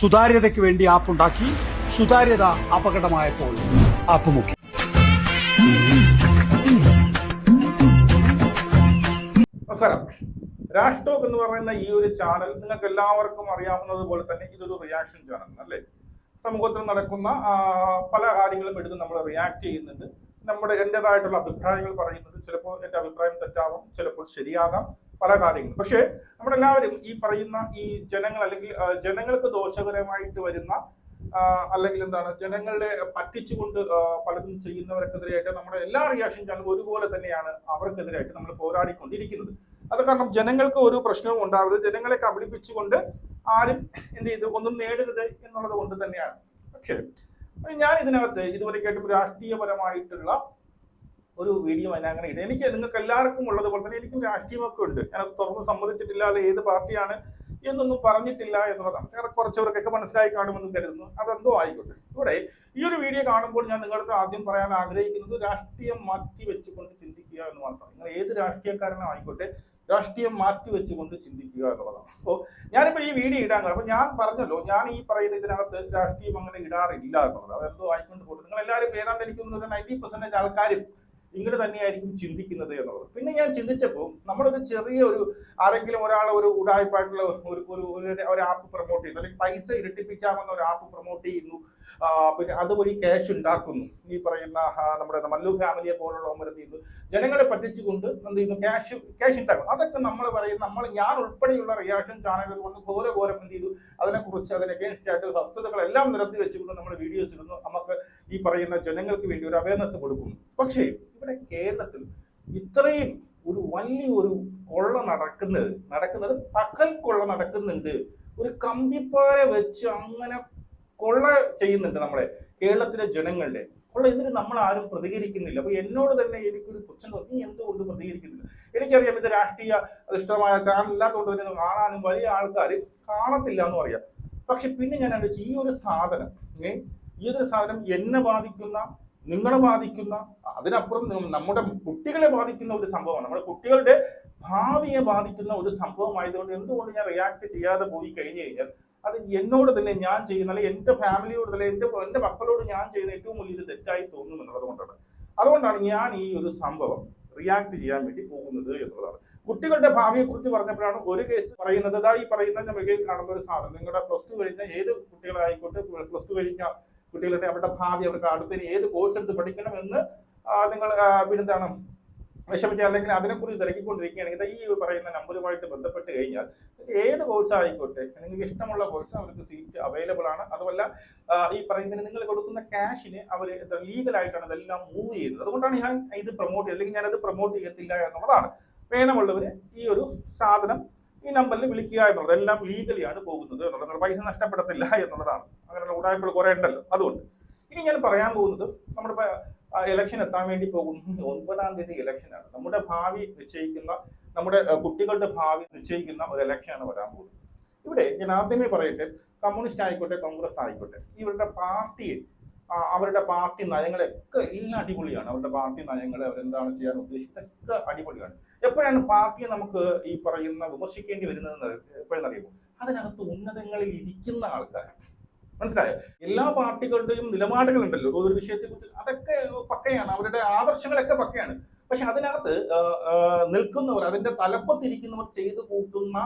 സുതാര്യതയ്ക്ക് വേണ്ടി ആപ്പ് ഉണ്ടാക്കി, സുതാര്യത അപകടമായപ്പോൾ ആപ്പ് മുക്കി. നമസ്കാരം. രാഷ്ട്രോക്ക് എന്ന് പറയുന്ന ഈ ഒരു ചാനൽ നിങ്ങൾക്ക് എല്ലാവർക്കും അറിയാവുന്നത് പോലെ തന്നെ ഇതൊരു റിയാക്ഷൻ ചാനൽ അല്ലേ. സമൂഹത്തിൽ നടക്കുന്ന പല കാര്യങ്ങളും എടുത്ത് നമ്മൾ റിയാക്ട് ചെയ്യുന്നുണ്ട്. എന്റേതായിട്ടുള്ള അഭിപ്രായങ്ങൾ പറയുന്നുണ്ട്. ചിലപ്പോൾ എന്റെ അഭിപ്രായം തെറ്റാവാം, ചിലപ്പോൾ ശരിയാകാം, പല കാര്യങ്ങളും. പക്ഷേ നമ്മളെല്ലാവരും ഈ പറയുന്ന ഈ ജനങ്ങൾ അല്ലെങ്കിൽ ജനങ്ങൾക്ക് ദോഷകരമായിട്ട് വരുന്ന അല്ലെങ്കിൽ ജനങ്ങളെ പറ്റിച്ചുകൊണ്ട് പലതും ചെയ്യുന്നവർക്കെതിരെയായിട്ട് നമ്മുടെ എല്ലാ റിയാക്ഷൻ ചാനലും ഒരുപോലെ തന്നെയാണ് അവർക്കെതിരായിട്ട് നമ്മൾ പോരാടിക്കൊണ്ടിരിക്കുന്നത്. അത് കാരണം ജനങ്ങൾക്ക് ഒരു പ്രശ്നവും ഉണ്ടാവരുത്, ജനങ്ങളെ കബളിപ്പിച്ചുകൊണ്ട് ആരും എന്ത് ചെയ്ത് ഒന്നും നേടരുത് എന്നുള്ളത് കൊണ്ട് തന്നെയാണ്. പക്ഷേ ഞാൻ ഇതിനകത്ത് ഇതുവരെയായിട്ടും രാഷ്ട്രീയപരമായിട്ടുള്ള ഒരു വീഡിയോ അതിനങ്ങനെ ഇടും. എനിക്ക് നിങ്ങൾക്ക് എല്ലാവർക്കും ഉള്ളത് പോലെ തന്നെ എനിക്കും രാഷ്ട്രീയമൊക്കെ ഉണ്ട്. ഞാനത് തുറന്ന് സമ്മതിച്ചിട്ടില്ല, അല്ലെ ഏത് പാർട്ടിയാണ് എന്നൊന്നും പറഞ്ഞിട്ടില്ല എന്നുള്ളതാണ്. വേറെ കുറച്ചവർക്കൊക്കെ മനസ്സിലായി കാണുമെന്ന് കരുതുന്നു. അതെന്തോ ആയിക്കോട്ടെ. ഇവിടെ ഈ ഒരു വീഡിയോ കാണുമ്പോൾ ഞാൻ നിങ്ങളുടെ ആദ്യം പറയാൻ ആഗ്രഹിക്കുന്നത് രാഷ്ട്രീയം മാറ്റി വെച്ചുകൊണ്ട് ചിന്തിക്കുക എന്ന് മാത്രമാണ്. നിങ്ങൾ ഏത് രാഷ്ട്രീയക്കാരനും ആയിക്കോട്ടെ, രാഷ്ട്രീയം മാറ്റി വെച്ചുകൊണ്ട് ചിന്തിക്കുക എന്നുള്ളതാണ്. അപ്പോൾ ഞാനിപ്പോൾ ഈ വീഡിയോ ഇടാൻ കാരണം അപ്പൊ ഞാൻ പറഞ്ഞല്ലോ, ഞാൻ ഈ പറയുന്ന ഇതിനകത്ത് രാഷ്ട്രീയം അങ്ങനെ ഇടാറില്ല എന്നുള്ളത്. അതെന്തോ ആയിക്കൊണ്ട് പോകും. നിങ്ങൾ എല്ലാവരും ഏതാണ്ട് എനിക്ക് 90% ആൾക്കാരും ഇങ്ങനെ തന്നെയായിരിക്കും ചിന്തിക്കുന്നത് എന്നുള്ളത്. പിന്നെ ഞാൻ ചിന്തിച്ചപ്പോൾ നമ്മളൊരു ചെറിയ ആരെങ്കിലും ഒരാൾ ഒരു ഉടായ്പായിട്ടുള്ള ഒരു ആപ്പ് പ്രൊമോട്ട് ചെയ്യുന്നു, അല്ലെങ്കിൽ പൈസ ഇരട്ടിപ്പിക്കാമെന്ന ഒരു ആപ്പ് പ്രൊമോട്ട് ചെയ്യുന്നു, പിന്നെ അതുവഴി ക്യാഷ് ഉണ്ടാക്കുന്നു. ഈ പറയുന്ന നമ്മുടെ മല്ലു ഫാമിലിയെ പോലുള്ളവർ എന്ത് ചെയ്യുന്നു, ജനങ്ങളെ പറ്റിച്ചുകൊണ്ട് എന്ത് ചെയ്യുന്നു, ക്യാഷ് ഉണ്ടാക്കുന്നു. അതൊക്കെ നമ്മൾ പറയുന്ന ഞാൻ ഉൾപ്പെടെയുള്ള റിയാക്ഷൻ ചാനലുകൾ കൊണ്ട് ഘോരം എന്ത് ചെയ്തു, അതിനെക്കുറിച്ച് അതിന് അഗേൻസ്റ്റ് ആയിട്ട് വസ്തുതകളെല്ലാം നിരത്തി വെച്ചുകൊണ്ട് നമ്മൾ വീഡിയോസ് ഇടുന്നു. നമുക്ക് ഈ പറയുന്ന ജനങ്ങൾക്ക് വേണ്ടി ഒരു അവയർനെസ് കൊടുക്കുന്നു. പക്ഷേ ഇവിടെ കേരളത്തിൽ ഇത്രയും ഒരു വലിയൊരു കൊള്ള നടക്കുന്നത് പകൽ കൊള്ള നടക്കുന്നുണ്ട്. ഒരു കമ്പിപ്പാര വെച്ച് അങ്ങനെ കൊള്ള ചെയ്യുന്നുണ്ട് നമ്മുടെ കേരളത്തിലെ ജനങ്ങളുടെ കൊള്ള. എന്നിട്ട് നമ്മൾ ആരും പ്രതികരിക്കുന്നില്ല. അപ്പൊ എന്നോട് തന്നെ എനിക്കൊരു പുച്ഛം തോന്നി, നീ എന്തുകൊണ്ട് പ്രതികരിക്കുന്നില്ല? എനിക്കറിയാം ഇത് രാഷ്ട്രീയ അധിഷ്ഠിതമായ ചാനൽ ഇല്ലാത്തതുകൊണ്ട് തന്നെ കാണാനും വലിയ ആൾക്കാർ കാണത്തില്ല എന്ന് പറയാം. പക്ഷെ പിന്നെ ഞാൻ ആലോചിച്ചു, ഈ ഒരു സാധനം എന്നെ ബാധിക്കുന്ന, നിങ്ങളെ ബാധിക്കുന്ന, അതിനപ്പുറം നമ്മുടെ കുട്ടികളെ ബാധിക്കുന്ന ഒരു സംഭവമാണ്. നമ്മുടെ കുട്ടികളുടെ ഭാവിയെ ബാധിക്കുന്ന ഒരു സംഭവമായതുകൊണ്ട് എന്തുകൊണ്ട് ഞാൻ റിയാക്ട് ചെയ്യാതെ പോയി കഴിഞ്ഞു കഴിഞ്ഞാൽ അത് എന്നോട് തന്നെ ഞാൻ ചെയ്യുന്ന, അല്ലെങ്കിൽ എന്റെ ഫാമിലിയോട് തന്നെ എന്റെ മക്കളോട് ഞാൻ ചെയ്യുന്ന ഏറ്റവും വലിയൊരു തെറ്റായി തോന്നും എന്നുള്ളത് അതുകൊണ്ടാണ് ഞാൻ ഈ ഒരു സംഭവം റിയാക്ട് ചെയ്യാൻ വേണ്ടി പോകുന്നത് എന്നുള്ളതാണ്. കുട്ടികളുടെ ഭാവിയെ കുറിച്ച് പറഞ്ഞപ്പോഴാണ് ഒരു കേസ് പറയുന്നത്. ഈ പറയുന്ന നമ്മൾ കാണുന്ന ഒരു സാധനം, നിങ്ങളുടെ പ്ലസ് 2 കഴിഞ്ഞ ഏത് കുട്ടികളായിക്കോട്ടെ, പ്ലസ് 2 കഴിഞ്ഞ കുട്ടികളുടെ അവരുടെ ഭാവി, അവർക്ക് അടുത്തിന് ഏത് കോഴ്സ് എടുത്ത് പഠിക്കണമെന്ന് നിങ്ങൾ പിന്നെന്താണ് വിഷമിച്ച, അല്ലെങ്കിൽ അതിനെക്കുറിച്ച് തിരക്കിക്കൊണ്ടിരിക്കുകയാണെങ്കിൽ ഈ പറയുന്ന നമ്പറുമായിട്ട് ബന്ധപ്പെട്ട് കഴിഞ്ഞാൽ ഏത് കോഴ്സ് ആയിക്കോട്ടെ, നിങ്ങൾക്ക് ഇഷ്ടമുള്ള കോഴ്സ് അവർക്ക് സീറ്റ് അവൈലബിൾ ആണ്. അതുമല്ല ഈ പറയുന്നതിന് നിങ്ങൾ കൊടുക്കുന്ന ക്യാഷിന് അവർ ലീഗലായിട്ടാണ് ഇതെല്ലാം മൂവ് ചെയ്യുന്നത്. അതുകൊണ്ടാണ് ഞാൻ ഇത് പ്രൊമോട്ട് ചെയ്തത്, അല്ലെങ്കിൽ ഞാനത് പ്രൊമോട്ട് ചെയ്യത്തില്ല എന്നുള്ളതാണ്. വേണമുള്ളവര് ഈ ഒരു സാധനം ഈ നമ്പറിൽ വിളിക്കുക എന്നുള്ളത് എല്ലാം ലീഗലിയാണ് പോകുന്നത് എന്നുള്ളത്, പൈസ നഷ്ടപ്പെടത്തില്ല എന്നുള്ളതാണ്. അങ്ങനെയുള്ള ഉടായ്പകൾ കുറെ ഉണ്ടല്ലോ. അതുകൊണ്ട് ഇനി ഞാൻ പറയാൻ പോകുന്നത്, നമ്മുടെ ഇലക്ഷൻ എത്താൻ വേണ്ടി പോകുന്നു. 9-ാം തീയതി ഇലക്ഷനാണ്. നമ്മുടെ ഭാവി നിശ്ചയിക്കുന്ന, നമ്മുടെ കുട്ടികളുടെ ഭാവി നിശ്ചയിക്കുന്ന ഒരു ഇലക്ഷനാണ് വരാൻ പോകുന്നത്. ഇവിടെ ഞാൻ ആദ്യമേ പറയട്ടെ, കമ്മ്യൂണിസ്റ്റ് ആയിക്കോട്ടെ, കോൺഗ്രസ് ആയിക്കോട്ടെ, അവരുടെ പാർട്ടി നയങ്ങളൊക്കെ എല്ലാം അടിപൊളിയാണ്. അവരുടെ പാർട്ടി നയങ്ങൾ, അവരെന്താണ് ചെയ്യാൻ ഉദ്ദേശിക്കുന്നത് അടിപൊളിയാണ്. എപ്പോഴാണ് പാർട്ടിയെ നമുക്ക് ഈ പറയുന്ന വിമർശിക്കേണ്ടി വരുന്നത് എപ്പോഴെന്നറിയുമ്പോൾ, അതിനകത്ത് ഉന്നതങ്ങളിൽ ഇരിക്കുന്ന ആൾക്കാർ, മനസ്സിലായോ? എല്ലാ പാർട്ടികളുടെയും നിലപാടുകളുണ്ടല്ലോ ഒരു വിഷയത്തെ കുറിച്ച്, അതൊക്കെ പക്കയാണ്, അവരുടെ ആദർശങ്ങളൊക്കെ പക്കയാണ്. പക്ഷെ അതിനകത്ത് നിൽക്കുന്നവർ, അതിന്റെ തലപ്പത്തിരിക്കുന്നവർ ചെയ്തു കൂട്ടുന്ന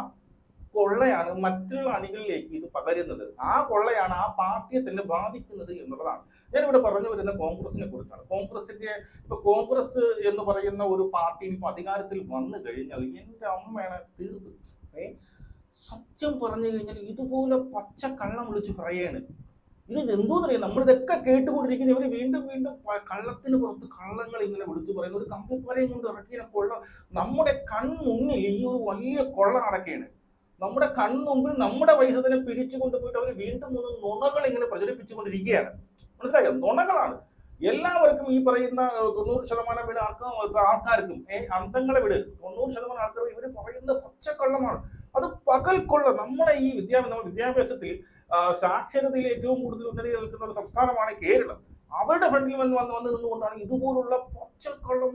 കൊള്ളയാണ് മറ്റുള്ള അണികളിലേക്ക് ഇത് പകരുന്നത്. ആ കൊള്ളയാണ് ആ പാർട്ടിയെ തന്നെ ബാധിക്കുന്നത് എന്നുള്ളതാണ്. ഞാനിവിടെ പറഞ്ഞു വരുന്ന കോൺഗ്രസിനെ കുറിച്ചാണ്. കോൺഗ്രസ് എന്ന് പറയുന്ന ഒരു പാർട്ടി ഇപ്പൊ അധികാരത്തിൽ വന്നു കഴിഞ്ഞാൽ എന്റെ അമ്മയാണ് തീർത്ത്. സത്യം പറഞ്ഞു കഴിഞ്ഞാൽ ഇതുപോലെ പച്ച കള്ളം വിളിച്ച് പറയാണ്. ഇത് എന്തോന്നറിയാം, നമ്മളിതൊക്കെ കേട്ടുകൊണ്ടിരിക്കുന്ന ഇവര് വീണ്ടും കള്ളത്തിന് പുറത്ത് കള്ളങ്ങൾ ഇങ്ങനെ വിളിച്ചു പറയുന്ന ഒരു കമ്പിപ്പറയും കൊണ്ട് ഇറക്കിയ കൊള്ള നമ്മുടെ കൺമുന്നിൽ ഈ ഒരു വലിയ കൊള്ള നടക്കുകയാണ്. നമ്മുടെ കൺമുമ്പിൽ നമ്മുടെ പൈസ തന്നെ പിരിച്ചു കൊണ്ടുപോയിട്ട് അവർ വീണ്ടും നുണകൾ ഇങ്ങനെ പ്രചരിപ്പിച്ചുകൊണ്ടിരിക്കുകയാണ്. മനസ്സിലായോ? നുണകളാണ്. എല്ലാവർക്കും ഈ പറയുന്ന 90% വീട് ആൾക്കാർക്കും അന്തങ്ങളെ വിട് 90% ആൾക്കാർ ഇവര് പറയുന്ന പച്ചക്കള്ളമാണ്. അത് പകൽക്കൊള്ള. നമ്മളെ ഈ വിദ്യാഭ്യാസത്തിൽ സാക്ഷരതയിൽ ഏറ്റവും കൂടുതൽ ഉന്നതി നിൽക്കുന്ന ഒരു സംസ്ഥാനമാണ് കേരളം. അവരുടെ ഫ്രണ്ടിൽ വന്ന് നിന്നുകൊണ്ടാണ് ഇതുപോലുള്ള പച്ചക്കള്ളം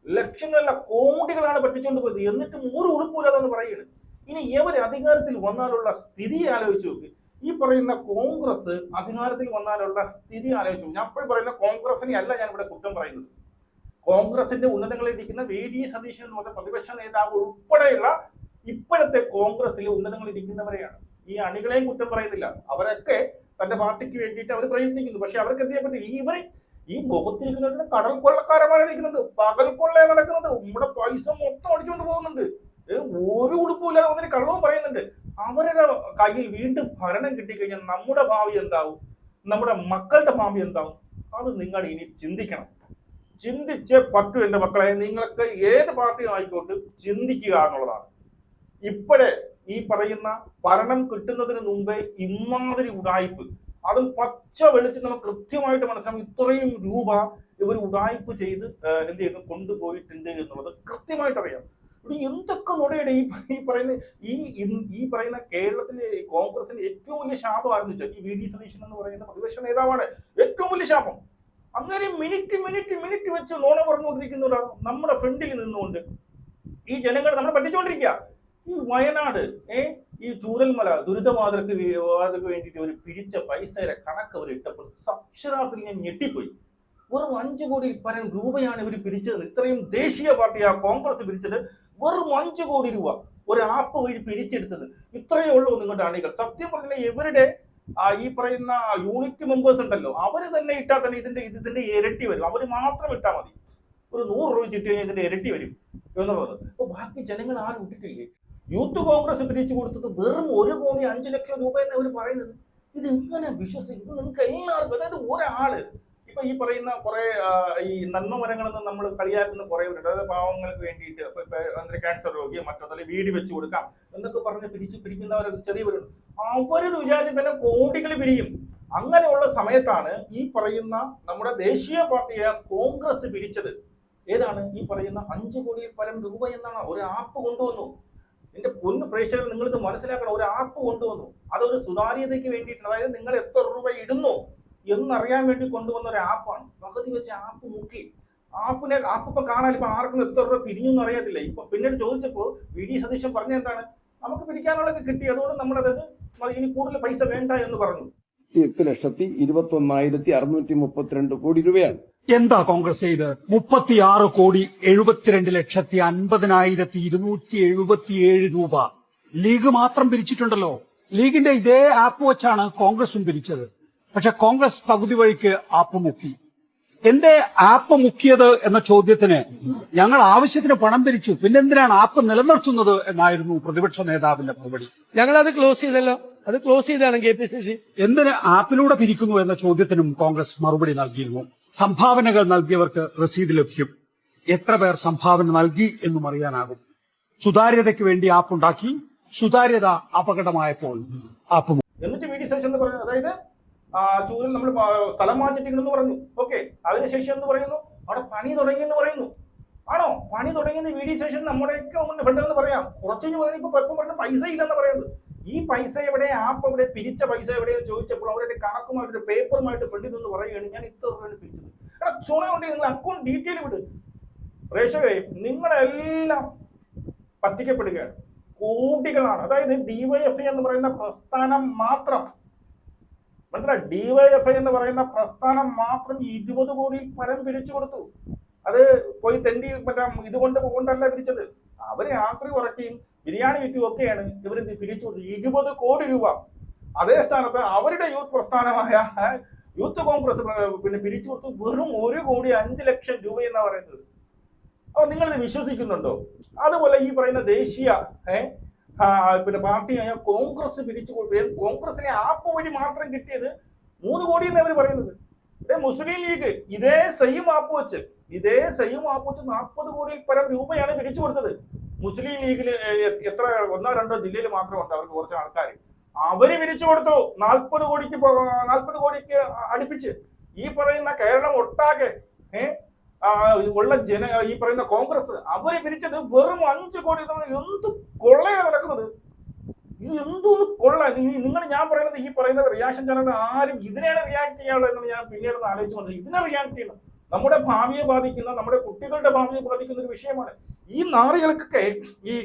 ലക്ഷങ്ങളല്ല കോടികളാണ് പറ്റിച്ചുകൊണ്ട് പോയത്. എന്നിട്ടും ഒരു ഉടുപ്പില്ലാതെന്ന് പറയുന്നത്. ഇനി ഇവർ അധികാരത്തിൽ വന്നാലുള്ള സ്ഥിതി ആലോചിച്ച് നോക്ക്. ഈ പറയുന്ന കോൺഗ്രസ് അധികാരത്തിൽ വന്നാലുള്ള സ്ഥിതി ആലോചിച്ചു. ഞാൻ ഇപ്പോൾ പറയുന്ന കോൺഗ്രസിനെ അല്ല ഞാൻ ഇവിടെ കുറ്റം പറയുന്നത്. കോൺഗ്രസിന്റെ ഉന്നതങ്ങളിൽ ഇരിക്കുന്ന VD സതീശൻ എന്ന് പറഞ്ഞ പ്രതിപക്ഷ നേതാവ് ഉൾപ്പെടെയുള്ള ഇപ്പോഴത്തെ കോൺഗ്രസിലെ ഉന്നതങ്ങളിൽ ഇരിക്കുന്നവരെയാണ്. ഈ അണികളെയും കുറ്റം പറയുന്നില്ല. അവരൊക്കെ തന്റെ പാർട്ടിക്ക് വേണ്ടിയിട്ട് അവർ പ്രയത്നിക്കുന്നു. പക്ഷെ അവർക്ക് എന്ത് ചെയ്യാൻ പറ്റും? ഇവര് ഈ മുഖത്തിരിക്കുന്നവരുടെ കടൽ കൊള്ളക്കാരന്മാരെ ഇരിക്കുന്നത്, പകൽ കൊള്ളയെ നടക്കുന്നത്, നമ്മുടെ പൈസ മൊത്തം അടിച്ചുകൊണ്ട് പോകുന്നുണ്ട്. ഒരു ഉടുപ്പില്ലാതെ വന്നിട്ട് കള്ളവും പറയുന്നുണ്ട്. അവരുടെ കയ്യിൽ വീണ്ടും ഭരണം കിട്ടിക്കഴിഞ്ഞാൽ നമ്മുടെ ഭാവി എന്താവും? നമ്മുടെ മക്കളുടെ ഭാവി എന്താവും? അത് നിങ്ങൾ ഇനി ചിന്തിക്കണം. ചിന്തിച്ചേ പറ്റൂ എന്റെ മക്കളെ. നിങ്ങൾക്ക് ഏത് പാർട്ടിയും ആയിക്കോട്ടെ ചിന്തിക്കുക എന്നുള്ളതാണ്. ഇപ്പോഴേ ഈ പറയുന്ന ഭരണം കിട്ടുന്നതിന് മുമ്പേ ഇമാതിരി ഉടായ്പ്, അതും പച്ച വെളിച്ച് നമുക്ക് കൃത്യമായിട്ട് മനസ്സിലാവും. ഇത്രയും രൂപ ഇവർ ഉടായ്പ് ചെയ്ത് എന്ത് ചെയ്യുന്നു കൊണ്ടുപോയിട്ടുണ്ട് എന്നുള്ളത് കൃത്യമായിട്ട് അറിയാം. ഇവിടെ എന്തൊക്കെ നുടയുടെ ഈ പറയുന്ന കേരളത്തിലെ കോൺഗ്രസിന്റെ ഏറ്റവും വലിയ ശാപമായിരുന്നു വെച്ചാൽ ഈ VD സതീശൻ എന്ന് പറയുന്ന പ്രതിപക്ഷ നേതാവാണ് ഏറ്റവും വലിയ ശാപം. അങ്ങനെ മിനിറ്റ് വെച്ച് നോണ പറഞ്ഞുകൊണ്ടിരിക്കുന്നവരാണ് നമ്മുടെ ഫ്രണ്ടിൽ നിന്നുകൊണ്ട് ഈ ജനങ്ങളെ നമ്മളെ പറ്റിച്ചുകൊണ്ടിരിക്കുക. ഈ വയനാട് ഈ ചൂരൽമല ദുരിതബാധകർക്ക് വേണ്ടിയിട്ട് ഒരു പിരിച്ച പൈസയുടെ കണക്ക് അവർ ഇട്ടപ്പോൾ അക്ഷരാർത്ഥത്തിൽ ഞാൻ ഞെട്ടിപ്പോയി. വെറും 5 കോടി പരം രൂപയാണ് ഇവർ പിരിച്ചത്. ഇത്രയും ദേശീയ പാർട്ടിയാ കോൺഗ്രസ് പിരിച്ചത് വെറും 5 കോടി രൂപ ഒരു ആപ്പ് വഴി പിരിച്ചെടുത്തത്. ഇത്രയേ ഉള്ളൂ നിങ്ങളുടെ അണികൾ. സത്യം പറഞ്ഞാൽ ഇവരുടെ ഈ പറയുന്ന യൂണിറ്റ് മെമ്പേഴ്സ് ഉണ്ടല്ലോ, അവര് തന്നെ ഇട്ടാൽ തന്നെ ഇതിന്റെ ഇരട്ടി വരും. അവര് മാത്രം ഇട്ടാൽ മതി. ഒരു 100 രൂപ ചിട്ടി കഴിഞ്ഞാൽ ഇതിന്റെ ഇരട്ടി വരും എന്നുള്ളത്. അപ്പൊ ബാക്കി ജനങ്ങൾ ആരും ഇട്ടിട്ടില്ലേ? യൂത്ത് കോൺഗ്രസ് പിരിച്ചു കൊടുത്തത് വെറും 1,05,00,000 രൂപ എന്ന് അവർ പറയുന്നത്. ഇത് എങ്ങനെ വിശ്വസിക്കും? നിങ്ങൾക്ക് എല്ലാവർക്കും, അതായത് ഒരാള് ഇപ്പൊ ഈ പറയുന്ന കുറെ ഈ നന്മ മരങ്ങളെന്ന് നമ്മൾ കളിയാക്കുന്ന കുറെ പേരുണ്ട്. അതായത് പാവങ്ങൾക്ക് വേണ്ടിയിട്ട് ഇപ്പൊ ക്യാൻസർ രോഗിയോ മറ്റോ വീട് വെച്ച് കൊടുക്കാം എന്നൊക്കെ പറഞ്ഞ് പിരിക്കുന്നവർ ചെറിയവരുണ്ട്. അവരത് വിചാരിച്ച് തന്നെ കോടികൾ പിരിയും. അങ്ങനെയുള്ള സമയത്താണ് ഈ പറയുന്ന നമ്മുടെ ദേശീയ പാർട്ടിയെ കോൺഗ്രസ് പിരിച്ചത്. ഏതാണ് ഈ പറയുന്ന 5 കോടിയിൽ പരം രൂപ എന്നാണ്. ഒരു ആപ്പ് കൊണ്ടുവന്നു. എന്റെ പൊന്നു പ്രേക്ഷകർ, നിങ്ങളിത് മനസ്സിലാക്കണം. ഒരു ആപ്പ് കൊണ്ടുവന്നു. അതൊരു സുതാര്യതയ്ക്ക് വേണ്ടിയിട്ട്, അതായത് നിങ്ങൾ എത്ര രൂപ ഇടുന്നു എന്നറിയാൻ വേണ്ടി കൊണ്ടുവന്ന ഒരു ആപ്പാണ്. പകുതി വെച്ച് ആപ്പ് മുക്കി. ആപ്പ് ഇപ്പൊ കാണാൻ ഇപ്പൊ ആർക്കും എത്ര രൂപ പിരിഞ്ഞൊന്നും അറിയത്തില്ല. ഇപ്പൊ പിന്നീട് ചോദിച്ചപ്പോൾ VD സതീശൻ പറഞ്ഞ എന്താണ്, നമുക്ക് പിരിക്കാനുള്ളതൊക്കെ കിട്ടി, അതുകൊണ്ട് നമ്മളത് ഇനി കൂടുതൽ പൈസ വേണ്ട എന്ന് പറഞ്ഞു. 8,21,632 കോടി രൂപയാണ്. എന്താ കോൺഗ്രസ് ചെയ്ത്? 36,72,50,277 രൂപ ലീഗ് മാത്രം പിരിച്ചിട്ടുണ്ടല്ലോ. ലീഗിന്റെ ഇതേ ആപ്പ് വെച്ചാണ് കോൺഗ്രസും പിരിച്ചത്. പക്ഷെ കോൺഗ്രസ് പകുതി വഴിക്ക് ആപ്പ് മുക്കി. എന്തേ ആപ്പ് മുക്കിയത് എന്ന ചോദ്യത്തിന് ഞങ്ങൾ ആവശ്യത്തിന് പണം പിരിച്ചു, പിന്നെന്തിനാണ് ആപ്പ് നിലനിർത്തുന്നത് എന്നായിരുന്നു പ്രതിപക്ഷ നേതാവിന്റെ മറുപടി. ഞങ്ങൾ അത് ക്ലോസ് ചെയ്തല്ലോ. അത് ക്ലോസ് ചെയ്താണ് KPCC. എന്തിന് ആപ്പിലൂടെ പിരിക്കുന്നു എന്ന ചോദ്യത്തിനും കോൺഗ്രസ് മറുപടി നൽകിയിരുന്നു. സംഭാവനകൾ നൽകിയവർക്ക് രസീത് ലഭിക്കും. എത്ര പേർ സംഭാവന നൽകി എന്നും അറിയാനാകും. സുതാര്യതയ്ക്ക് വേണ്ടി ആപ്പ് ഉണ്ടാക്കി, സുതാര്യത അപകടമായപ്പോൾ ആപ്പ് എന്നിട്ട് VD സതീശൻ എന്ന് പറഞ്ഞു, അതായത് ചൂരിൽ നമ്മൾ സ്ഥലം മാറ്റിട്ടില്ലെന്ന് പറഞ്ഞു. ഓക്കെ, അതിനുശേഷം എന്ന് പറയുന്നു അവിടെ പണി തുടങ്ങിയെന്ന് പറയുന്നു. ആണോ? പണി തുടങ്ങിയെന്ന് VD സതീശൻ നമ്മുടെയൊക്കെ മുന്നേ പെട്ടെന്ന് പറയാം. കുറച്ചു പറഞ്ഞു ഇപ്പൊ പറഞ്ഞ പൈസ ഇല്ലെന്ന് പറയുന്നത്. ഈ പൈസ എവിടെ, ആപ്പ് എവിടെ, പിരിച്ച പൈസ എവിടെയെന്ന് ചോദിച്ചപ്പോൾ അവരുടെ കണക്കുമായിട്ട് പേപ്പറുമായിട്ട് ഫ്രണ്ടിൽ നിന്ന് പറയുകയാണ് ഞാൻ ഇത്ര രൂപയാണ് പിരിച്ചത്. എടാ ചുണയുണ്ടെങ്കിൽ നിങ്ങൾ അക്കൗണ്ട് ഡീറ്റെയിൽ വിട്. പ്രേക്ഷകരെ, നിങ്ങളെല്ലാം പറ്റിക്കപ്പെടുകയാണ്. കോടികളാണ്. അതായത് DYFI എന്ന് പറയുന്ന പ്രസ്ഥാനം മാത്രം, മനസ്സിലായി, DYFI എന്ന് പറയുന്ന പ്രസ്ഥാനം മാത്രം 20 കോടിയിൽ പരം പിരിച്ചു കൊടുത്തു. അത് പോയി തെണ്ടി ഇതുകൊണ്ടല്ല പിരിച്ചത്. അവര് ആക്രി ഉറക്കിയും ബിരിയാണി വിറ്റും ഒക്കെയാണ് ഇവര് പിരിച്ചു കൊടുത്തത് 20 കോടി രൂപ. അതേ സ്ഥാനത്ത് അവരുടെ യൂത്ത് പ്രസ്ഥാനമായ യൂത്ത് കോൺഗ്രസ് പിന്നെ പിരിച്ചു കൊടുത്തു വെറും 1,05,00,000 രൂപ എന്നാ പറയുന്നത്. അപ്പൊ നിങ്ങളിത് വിശ്വസിക്കുന്നുണ്ടോ? അതുപോലെ ഈ പറയുന്ന ദേശീയ പിന്നെ പാർട്ടിയായ കോൺഗ്രസ് പിരിച്ചു കൊടുക്കുകയും കോൺഗ്രസിനെ ആപ്പ് വഴി മാത്രം കിട്ടിയത് 3 കോടി എന്ന് അവർ പറയുന്നത്. മുസ്ലിം ലീഗ് ഇതേ സെയിം ആപ്പ് വെച്ച് 40 കോടിയിൽ പരം രൂപയാണ് പിരിച്ചു കൊടുത്തത്. മുസ്ലിം ലീഗിൽ എത്ര 1-2 ജില്ലയിൽ മാത്രമുണ്ട് അവർക്ക് കുറച്ച് ആൾക്കാർ. അവര് പിരിച്ചു കൊടുത്തു 40 കോടിക്ക് അടുപ്പിച്ച്. ഈ പറയുന്ന കേരളം ഒട്ടാകെ ഉള്ള ഈ പറയുന്ന കോൺഗ്രസ് അവര് പിരിച്ചത് വെറും 5 കോടി. എന്ത് കൊള്ളയാണ് നടക്കുന്നത്? ഇത് എന്തോന്ന് കൊള്ള. ഞാൻ പറയുന്നത്, ഈ പറയുന്നത് റിയാക്ഷൻ ചാനൽ ആരും ഇതിനെയാണ് റിയാക്ട് ചെയ്യാനുള്ളത് എന്ന് ഞാൻ പിന്നീട് ആലോചിച്ചു വന്നത്. ഇതിനെ റിയാക്ട് ചെയ്യണം. നമ്മുടെ ഭാവിയെ ബാധിക്കുന്ന, നമ്മുടെ കുട്ടികളുടെ ഭാവിയെ ബാധിക്കുന്ന ഒരു വിഷയമാണ്. ഈ നാറികൾക്കൊക്കെ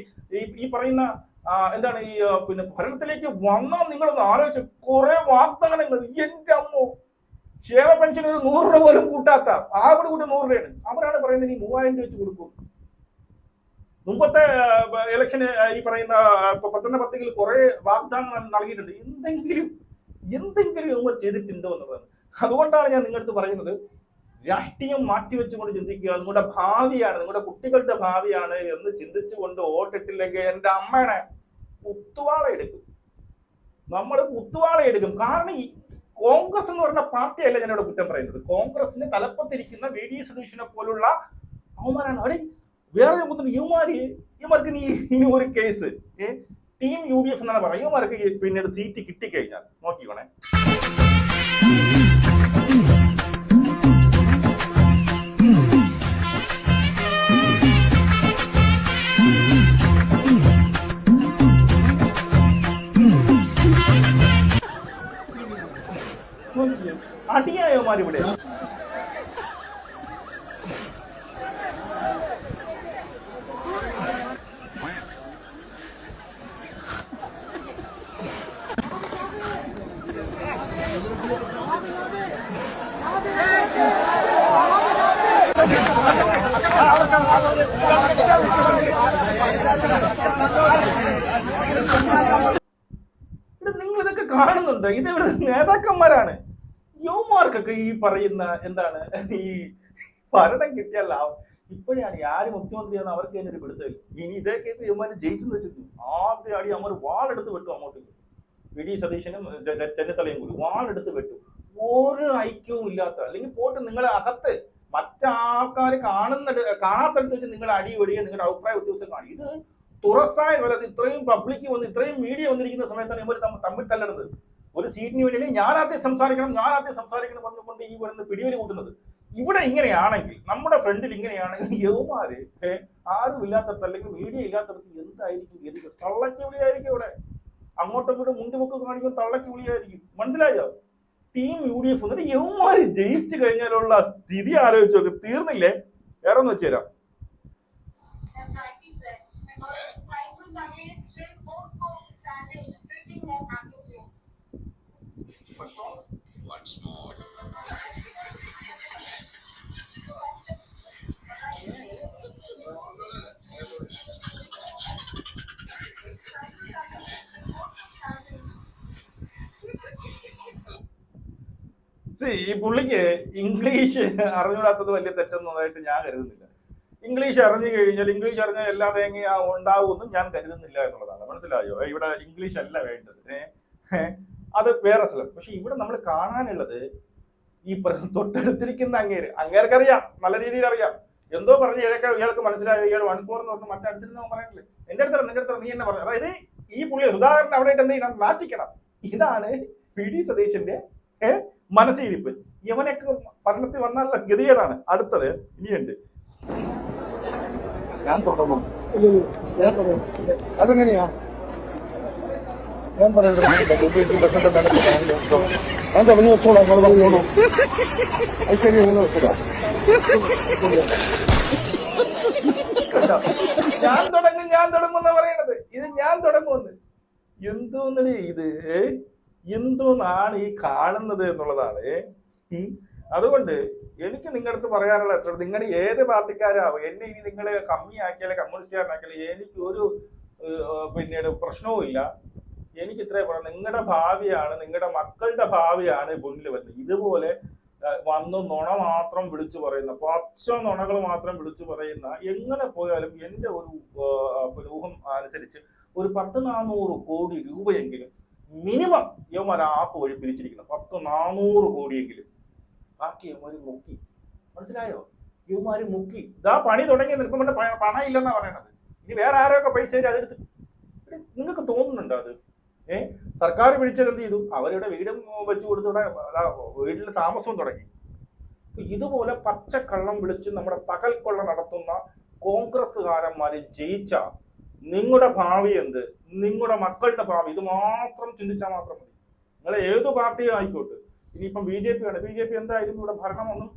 ഈ പറയുന്ന എന്താണ് ഈ പിന്നെ ഭരണത്തിലേക്ക് വന്നാൽ നിങ്ങളൊന്ന് ആലോചിച്ച് കുറെ വാഗ്ദാനങ്ങൾ, എന്റെ അമ്മോ, ക്ഷേമ പെൻഷൻ ഒരു 100 രൂപ പോലും കൂട്ടാത്ത, ആകെ കൂടി 100 രൂപയാണ്. അവരാണ് പറയുന്നത് ഇനി 3000 രൂപ വെച്ച് കൊടുക്കും. മുമ്പത്തെ ഇലക്ഷന് ഈ പറയുന്ന പത്തന പത്രികയിൽ കുറെ വാഗ്ദാനങ്ങൾ നൽകിയിട്ടുണ്ട്. എന്തെങ്കിലും ഇവർ ചെയ്തിട്ടുണ്ടോ എന്നുള്ളത്. അതുകൊണ്ടാണ് ഞാൻ നിങ്ങളടുത്ത് പറയുന്നത്, രാഷ്ട്രീയം മാറ്റിവെച്ചുകൊണ്ട് ചിന്തിക്കുക. നിങ്ങളുടെ ഭാവിയാണ്, നിങ്ങളുടെ കുട്ടികളുടെ ഭാവിയാണ് എന്ന് ചിന്തിച്ചുകൊണ്ട് വോട്ടിട്ടില്ലെങ്കിൽ എന്റെ അമ്മയുടെ കുത്തുവാള എടുക്കും. നമ്മൾ കുത്തുവാള എടുക്കും. കാരണം ഈ കോൺഗ്രസ് എന്ന് പറഞ്ഞ പാർട്ടിയല്ല ഞാൻ ഇവിടെ കുറ്റം പറയുന്നത്. കോൺഗ്രസിന്റെ തലപ്പത്തിരിക്കുന്ന വി ഡി സതീശനെ പോലുള്ള അവന്മാരാണ്. അവിടെ വേറെ ഇവർക്ക് ഇനി ഒരു കേസ് ടീം UDF എന്നാണ് പറയുക. ഇവന്മാർക്ക് പിന്നീട് സീറ്റ് കിട്ടിക്കഴിഞ്ഞാൽ നോക്കിക്കോണേ, അടിയായവന്മാർ ഇവിടെ. നിങ്ങൾ ഇതൊക്കെ കാണുന്നുണ്ട്. ഇത് ഇവിടെ നേതാക്കന്മാരാണ്. യുവമാർക്കൊക്കെ ഈ പറയുന്ന എന്താണ് ഈ ഭരണം കിട്ടിയല്ല ഇപ്പോഴാണ് ആര് മുഖ്യമന്ത്രിയാന്ന് അവർക്ക് തന്നെ ഒരു പിടുത്തമില്ല. ഇനി ഇതേ കേസ് യുവമാര് ജയിച്ചെന്ന് വെച്ചിരുന്നു. ആദ്യ അടി അവർ വാളെടുത്ത് വെട്ടു. അങ്ങോട്ടേക്ക് വി ഡി സതീശനും ചെന്നിത്തലയും കൂടി വാളെടുത്ത് വെട്ടു. ഒരു ഐക്യവും ഇല്ലാത്ത, അല്ലെങ്കിൽ പോട്ട് നിങ്ങളെ അകത്ത് മറ്റാൾക്കാർ കാണാത്തടുത്ത് വെച്ച് നിങ്ങളുടെ അടി വെടിയെ നിങ്ങളുടെ അഭിപ്രായ വ്യത്യാസം കാണും. ഇത് തുറസായ പോലെ ഇത്രയും പബ്ലിക് വന്ന് ഇത്രയും മീഡിയ വന്നിരിക്കുന്ന സമയത്താണ് ഇവർ തമ്മിൽ തല്ലുന്നത്. ഒരു സീറ്റിന് വേണ്ടി ഞാൻ ആദ്യം സംസാരിക്കണം പറഞ്ഞുകൊണ്ട് ഈ വരുന്ന പിടിവലി കൂട്ടുന്നത്. ഇവിടെ ഇങ്ങനെയാണെങ്കിൽ, നമ്മുടെ ഫ്രണ്ടിൽ ഇങ്ങനെയാണെങ്കിൽ, യവമാര് ആരും ഇല്ലാത്തടത്ത് അല്ലെങ്കിൽ മീഡിയ ഇല്ലാത്തടത്ത് എന്തായിരിക്കും ഗതി? തള്ളക്ക് വിളിയായിരിക്കും. ഇവിടെ അങ്ങോട്ടും ഇങ്ങോട്ടും മുണ്ടുമൊക്കെ കാണിക്കും, തള്ളക്ക് വിളിയായിരിക്കും. മനസ്സിലായോ? ടീം UDF എന്നിട്ട് യവമാര് ജയിച്ചു കഴിഞ്ഞാലുള്ള സ്ഥിതി ആലോചിച്ച് നോക്ക്. തീർന്നില്ലേ? വേറെ ഒന്ന് വെച്ചുതരാം. ഈ പുള്ളിക്ക് ഇംഗ്ലീഷ് അറിഞ്ഞൂടാത്തത് വലിയ തെറ്റൊന്നതായിട്ട് ഞാൻ കരുതുന്നില്ല. ഇംഗ്ലീഷ് അറിഞ്ഞു കഴിഞ്ഞാൽ, ഇംഗ്ലീഷ് അറിഞ്ഞാൽ എല്ലാ തേങ്ങ ഉണ്ടാവുമെന്നും ഞാൻ കരുതുന്നില്ല എന്നുള്ളതാണ്. മനസ്സിലായോ? ഇവിടെ ഇംഗ്ലീഷ് അല്ല വേണ്ടത്, അത് വേറെ സ്ഥലം. പക്ഷെ ഇവിടെ നമ്മൾ കാണാനുള്ളത് ഈ തൊട്ടടുത്തിരിക്കുന്ന അങ്ങേർക്കറിയാം, നല്ല രീതിയിൽ അറിയാം. എന്തോ പറഞ്ഞ് ഇയാൾക്ക് മനസ്സിലായോ? ഇയാൾ 1-4 എന്ന് പറഞ്ഞ് മറ്റടുത്തിരുന്ന് പറയണില്ലേ, നിന്റെ അടുത്ത് നീ എന്നെ പറഞ്ഞു. അതായത് ഈ പുള്ളി സുധാകരൻ അവിടെ എന്ത് ചെയ്യണം? മാറ്റിക്കണം. ഇതാണ് വി ഡി സതീശന്റെ മനസ്സിരിപ്പ്. യവനൊക്കെ ഭരണത്തിൽ വന്നാലുള്ള ഗതികേടാണ്. അടുത്തത് ഇനിയുണ്ട്. ഞാൻ തുടങ്ങും. അതെങ്ങനെയാ? ഞാൻ പറയുന്നത് ഞാൻ തുടങ്ങി വെച്ചോളാം. നിങ്ങൾ പറഞ്ഞോളൂ. അത് ശരി, നിങ്ങൾ വെച്ചതാ. ഞാൻ തുടങ്ങുന്ന പറയണത്. ഇത് ഞാൻ തുടങ്ങുമെന്ന്. എന്തോന്നേ ഇത്? എന്തോന്നാണ് ഈ കാണുന്നത് എന്നുള്ളതാണ്. അതുകൊണ്ട് എനിക്ക് നിങ്ങളുടെ അടുത്ത് പറയാനുള്ള, നിങ്ങൾ ഏത് പാർട്ടിക്കാരാവും, എന്നെ ഇനി നിങ്ങൾ കമ്മിയാക്കിയാലും കമ്മ്യൂണിസ്റ്റുകാരനാക്കിയാലും എനിക്ക് ഒരു പിന്നീട് പ്രശ്നവും ഇല്ല. എനിക്ക് ഇത്രേ പറയാം, നിങ്ങളുടെ ഭാവിയാണ്, നിങ്ങളുടെ മക്കളുടെ ഭാവിയാണ് മുന്നിൽ വരുന്നത്. ഇതുപോലെ വന്ന് നുണ മാത്രം വിളിച്ചു പറയുന്ന, പച്ച നുണകൾ മാത്രം വിളിച്ചു പറയുന്ന, എങ്ങനെ പോയാലും എൻ്റെ ഒരു ഊഹം അനുസരിച്ച് ഒരു 10-400 കോടി രൂപയെങ്കിലും മിനിമം യവന്മാർ ആപ്പ് വഴി പിരിച്ചിരിക്കണം. 10-400 കോടിയെങ്കിലും. ബാക്കി യവന്മാര് മുക്കി. മനസ്സിലായോ? യവന്മാര് മുക്കി. ഇതാ പണി തുടങ്ങി. ഇപ്പം പണം ഇല്ലെന്നാ പറയണത്. ഇനി വേറെ ആരൊക്കെ പൈസ തരും, അതെടുത്ത്. നിങ്ങൾക്ക് തോന്നുന്നുണ്ടോ അത്? സർക്കാർ പിടിച്ചത് എന്ത് ചെയ്തു? അവരുടെ വീടും വെച്ച് കൊടുത്തൂടെ, വീട്ടിൽ താമസവും തുടങ്ങി. ഇതുപോലെ പച്ചക്കള്ളം വിളിച്ച് നമ്മുടെ പകൽക്കൊള്ള നടത്തുന്ന കോൺഗ്രസ്സുകാരന്മാര് ജയിച്ച നിങ്ങളുടെ ഭാവി എന്ത്? നിങ്ങളുടെ മക്കളുടെ ഭാവി ഇത് മാത്രം ചിന്തിച്ചാൽ മാത്രം മതി. നിങ്ങൾ ഏത് പാർട്ടിയും ആയിക്കോട്ടെ. ഇനിയിപ്പം BJP ആണ്. BJP എന്തായാലും ഇവിടെ ഭരണം ഒന്നും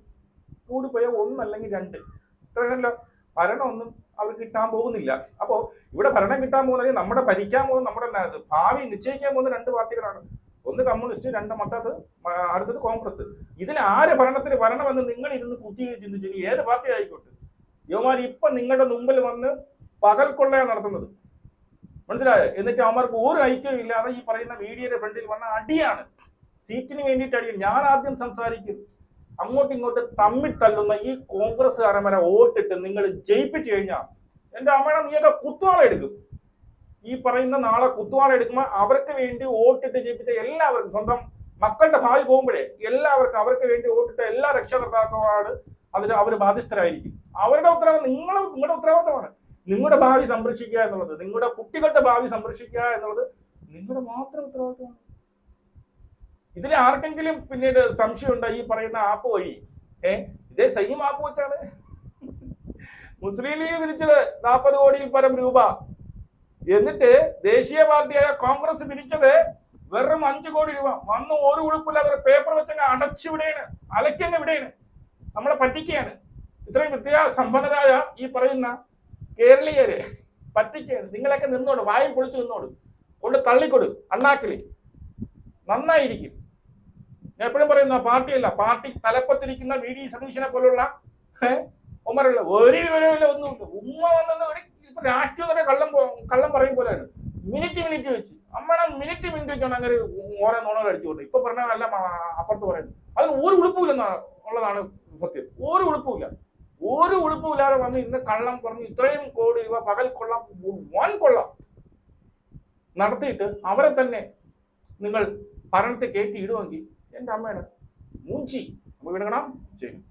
കൂടിപ്പോയാൽ 1 അല്ലെങ്കിൽ 2 ഇത്രയല്ലോ. ഭരണം ഒന്നും അവർക്ക് കിട്ടാൻ പോകുന്നില്ല. അപ്പോൾ ഇവിടെ ഭരണം കിട്ടാൻ പോകുന്നത് നമ്മുടെ ഭരിക്കാൻ പോകുന്ന നമ്മുടെ ഭാവി നിശ്ചയിക്കാൻ പോകുന്ന രണ്ട് പാർട്ടികളാണ്. ഒന്ന് കമ്മ്യൂണിസ്റ്റ്, രണ്ട് മറ്റത് അടുത്തത് കോൺഗ്രസ്. ഇതിൽ ആര് ഭരണത്തിന് വരണമെന്ന് നിങ്ങൾ ഇരുന്ന് കുത്തി ചിന്തിച്ചു, ഏത് പാർട്ടി ആയിക്കോട്ടെ. യുവമാർ ഇപ്പൊ നിങ്ങളുടെ മുമ്പിൽ വന്ന് പകൽ കൊള്ളയാണ് നടത്തുന്നത്, മനസ്സിലായോ? എന്നിട്ട് അവന്മാർക്ക് ഒരു ഐക്യവും ഇല്ലാതെ ഈ പറയുന്ന മീഡിയയുടെ ഫ്രണ്ടിൽ വന്ന അടിയാണ്, സീറ്റിന് വേണ്ടിയിട്ട് അടിയാണ്. ഞാൻ ആദ്യം സംസാരിക്കും, അങ്ങോട്ടും ഇങ്ങോട്ട് തമ്മിൽ തല്ലുന്ന ഈ കോൺഗ്രസ്സുകാരന്മാരെ വോട്ടിട്ട് നിങ്ങൾ ജയിപ്പിച്ചു കഴിഞ്ഞാൽ എന്റെ അമ്മയുടെ നീയൊക്കെ കുത്തുവാള എടുക്കും. ഈ പറയുന്ന നാളെ കുത്തുവാള എടുക്കുമ്പോൾ അവർക്ക് വേണ്ടി വോട്ടിട്ട് ജയിപ്പിച്ച എല്ലാവർക്കും, സ്വന്തം മക്കളുടെ ഭാവി പോകുമ്പോഴേ എല്ലാവർക്കും അവർക്ക് വേണ്ടി വോട്ടിട്ട എല്ലാ രക്ഷകർത്താക്കളുമാണ് അവർ ബാധ്യസ്ഥരായിരിക്കും. അവരുടെ ഉത്തരവാദിത്വം നിങ്ങളുടെ ഉത്തരവാദിത്തമാണ്. നിങ്ങളുടെ ഭാവി സംരക്ഷിക്കുക എന്നുള്ളത്, നിങ്ങളുടെ കുട്ടികളുടെ ഭാവി സംരക്ഷിക്കുക എന്നുള്ളത് നിങ്ങളുടെ മാത്രം ഉത്തരവാദിത്തമാണ്. ഇതിൽ ആർക്കെങ്കിലും പിന്നീട് സംശയമുണ്ടോ ഈ പറയുന്ന ആപ്പ് വഴി ഇതേ സെയിം ആപ്പ് വെച്ചാണ് മുസ്ലിം ലീഗ് പിരിച്ചത് 40 കോടിയിൽ പരം രൂപ. എന്നിട്ട് ദേശീയ പാർട്ടിയായ കോൺഗ്രസ് പിരിച്ചത് വെറും 5 കോടി രൂപ. വന്ന് ഒരു ഉളുപ്പില്ലാതെ പേപ്പർ വെച്ചങ്ങ് അടച്ചു വിടുകയാണ്, അലക്കങ്ങ് വിടുകയാണ്, നമ്മളെ പറ്റിക്കുകയാണ്. ഇത്രയും വിദ്യാസമ്പന്നരായ ഈ പറയുന്ന കേരളീയരെ പറ്റിക്കുകയാണ്. നിങ്ങളൊക്കെ നിന്നോട്, വായും പൊളിച്ചു നിന്നോട്, കൊണ്ട് തള്ളിക്കൊടു അണ്ണാക്കില്, നന്നായിരിക്കും. ഞാൻ എപ്പോഴും പറയുന്ന പാർട്ടിയല്ല, പാർട്ടി തലപ്പത്തിരിക്കുന്ന VD സതീശനെ പോലുള്ള ഒമറുള്ള ഒരു വിവരമില്ല, ഒന്നുമില്ല. ഉമ്മ വന്നത് ഇപ്പൊ രാഷ്ട്രീയ കള്ളം പറയും പോലെയാണ്. മിനിറ്റ് വെച്ച് അമ്മയുടെ മിനിറ്റ് വെച്ചാണ് അങ്ങനെ ഓരോ നോണകൾ അടിച്ചുകൊണ്ട് ഇപ്പൊ പറഞ്ഞതല്ല അപ്പുറത്ത് പറയുന്നത്. അതിന് ഒരു ഉളുപ്പില്ലെന്നാണ് ഉള്ളതാണ് സത്യം. ഒരു ഉളുപ്പില്ലാതെ വന്ന് ഇന്ന് കള്ളം പറഞ്ഞ് ഇത്രയും കോടി രൂപ പകൽ കൊള്ളാം, വൻ കൊള്ളാം നടത്തിയിട്ട് അവരെ തന്നെ നിങ്ങൾ ഭരണത്തെ കയറ്റി ഇടുമെങ്കിൽ എന്റെ അമ്മയുടെ മൂഞ്ചി നമുക്ക് വിടണം ചെയ്യും.